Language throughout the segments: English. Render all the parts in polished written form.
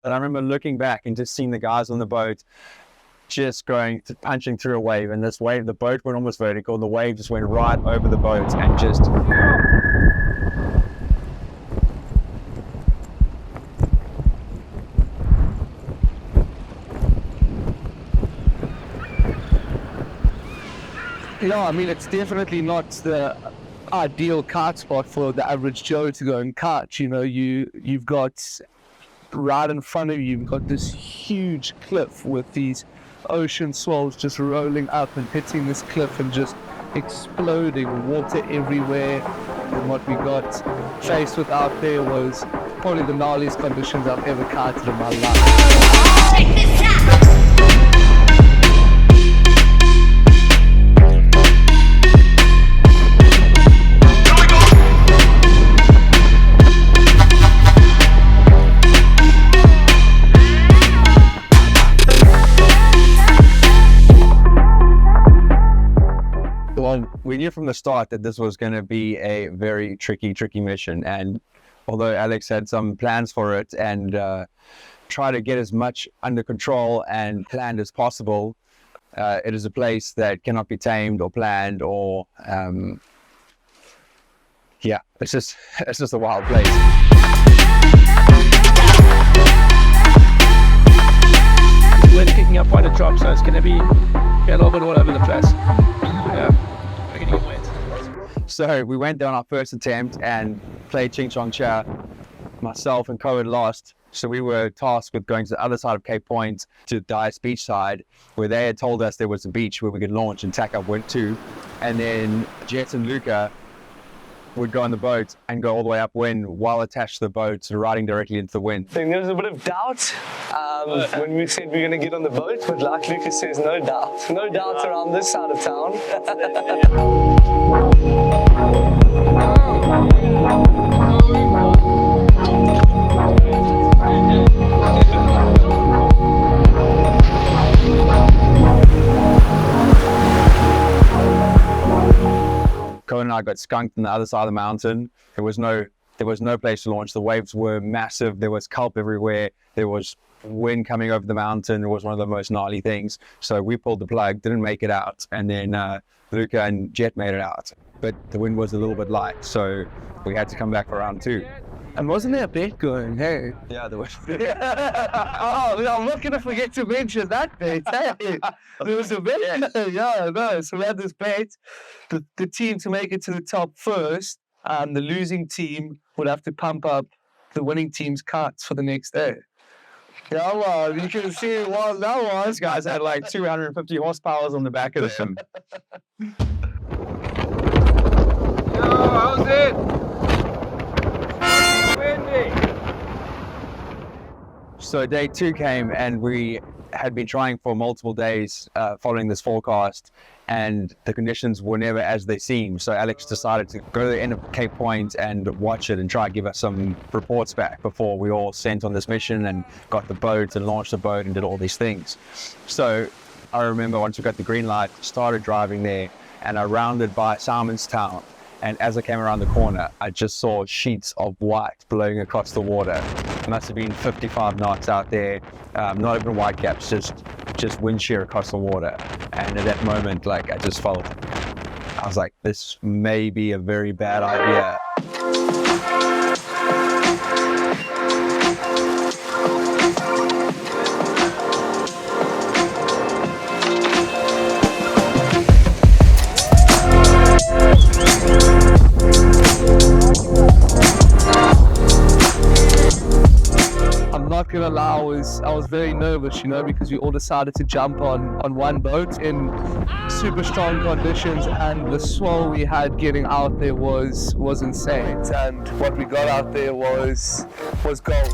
But I remember looking back and just seeing the guys on the boat just punching through a wave, and this wave, the boat went almost vertical, the wave just went right over the boat and just... Yeah, I mean, it's definitely not the ideal kite spot for the average Joe to go and kite. You know, you've got right in front of you, you've got this huge cliff with these ocean swells just rolling up and hitting this cliff and just exploding, water everywhere. And what we got faced with out there was probably the gnarliest conditions I've ever kited in my life. Check this out! We knew from the start that this was going to be a very tricky mission, and although Alex had some plans for it and try to get as much under control and planned as possible, it is a place that cannot be tamed or planned or yeah, it's just a wild place. We're kicking up quite a drop, so it's going to be a little bit all over the place. Yeah, we're going to get wet. So we went down our first attempt and played Ching Chong Cha. Myself and Cohan lost, so we were tasked with going to the other side of Cape Point to Dice Beach side, where they had told us there was a beach where we could launch and tack up wind to, and then Jett and Luca would go on the boat and go all the way upwind while attached to the boat, riding directly into the wind. I think there was a bit of doubt when we said we're going to get on the boat, but like Lucas says, no doubt. No doubt around this side of town. Cohan and I got skunked on the other side of the mountain. There was no place to launch. The waves were massive. There was kelp everywhere. There was wind coming over the mountain. It was one of the most gnarly things. So we pulled the plug, didn't make it out, and then Luca and Jett made it out. But the wind was a little bit light, so we had to come back for round 2. And wasn't there a bet going? Hey. Yeah, there was. Oh, I'm not going to forget to mention that bet. Hey, there was a bet. Yeah, no. So we had this bet. The team to make it to the top first, the losing team would have to pump up the winning team's carts for the next day. Yeah, well, you can see, well, that was, guys had like 250 horsepower on the back of them. Yo, how's it? Windy. So day 2 came, and we had been trying for multiple days following this forecast, and the conditions were never as they seemed. So Alex decided to go to the end of Cape Point and watch it and try to give us some reports back before we all sent on this mission and got the boat and launched the boat and did all these things. So I remember once we got the green light, started driving there, and I rounded by Simonstown. And as I came around the corner, I just saw sheets of white blowing across the water. It must have been 55 knots out there, not even white caps, just wind shear across the water. And at that moment, like, I just felt, I was like, this may be a very bad idea. Not gonna lie, I was very nervous, you know, because we all decided to jump on one boat in super strong conditions, and the swell we had getting out there was insane. And what we got out there was gold.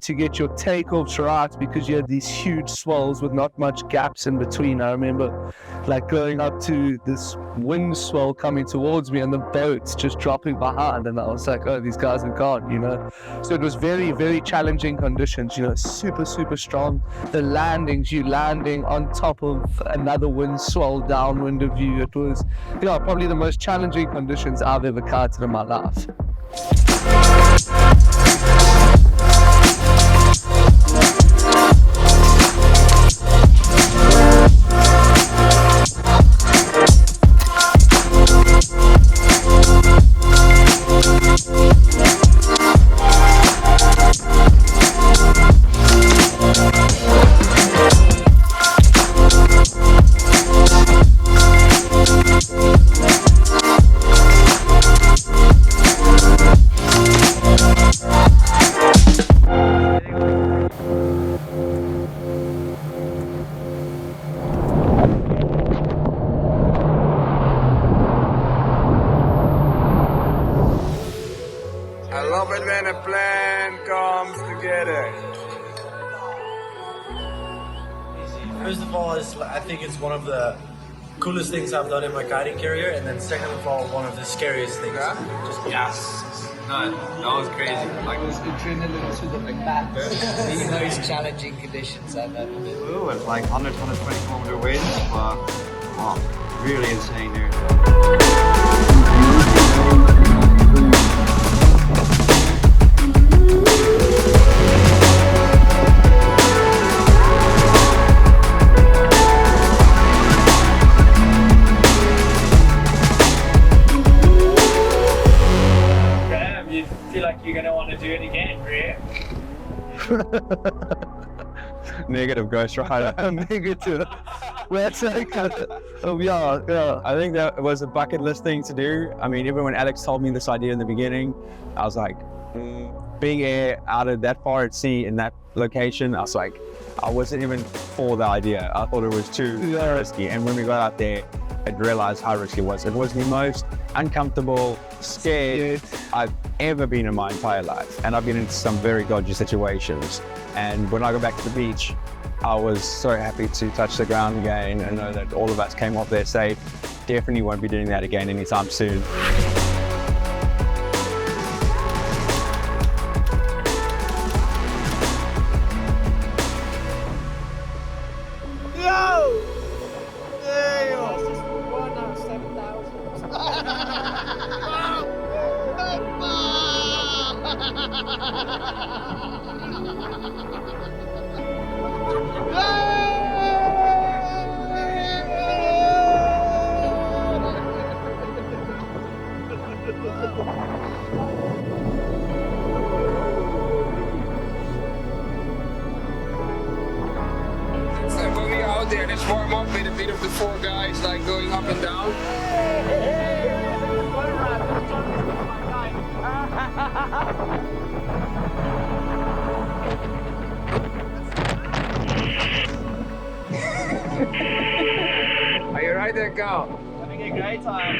to get your takeoffs right because you had these huge swells with not much gaps in between. I remember like going up to this wind swell coming towards me and the boat's just dropping behind, and I was like, oh, these guys are gone, you know. So it was very, very challenging conditions, you know, super, super strong. The landings, you landing on top of another wind swell downwind of you. It was, you know, probably the most challenging conditions I've ever kited in my life. I love it when a plan comes together. First of all, I think it's one of the coolest things I've done in my kiting career, and then second of all, one of the scariest things. Yes. No, that was crazy. Like, It was adrenaline to the back. The most challenging conditions I've ever been. Ooh, it's like 100, 120 kilometer winds, but oh, really insane here. Damn, you feel like you're gonna want to do it again, right? Negative Ghost Rider. Negative. Well, it's like, oh yeah. I think that was a bucket list thing to do. I mean, even when Alex told me this idea in the beginning, I was like, big air out of that far at sea in that location, I was like, I wasn't even for the idea. I thought it was too risky. And when we got out there, I realized how risky it was. It was the most uncomfortable, scared I've ever been in my entire life. And I've been in some very dodgy situations. And when I go back to the beach, I was so happy to touch the ground again and know that all of us came off there safe. Definitely won't be doing that again anytime soon. so when we are out there, let's warm up with a bit of the four guys, like going up and down. Are you right there, Cal? Having a great time.